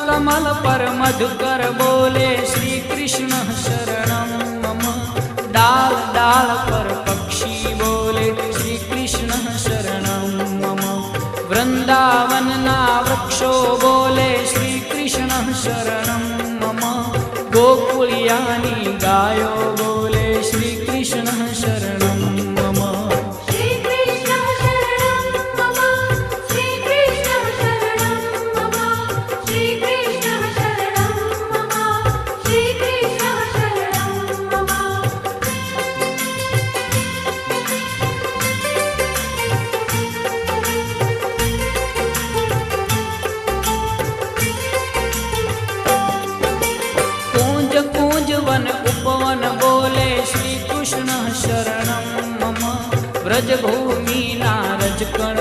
कमल पर मधुकर बोले श्री कृष्ण शरणं मम। डाल डाल पर पक्षी बोले श्री कृष्ण शरणं मम। वृंदावन ना वृक्षो बोले श्री कृष्ण शरणं मम। गोकुलियानी गायो बोले श्री कृष्ण शरणं मम। श्री कृष्ण शरणं मम। श्री कृष्ण शरणं मम। श्री कृष्ण शरणं मम। श्री कृष्ण शरणं मम। कूंज कूंज वन उपवन बोले श्री कृष्ण शरणं मम। ब्रज भूमि नारज कण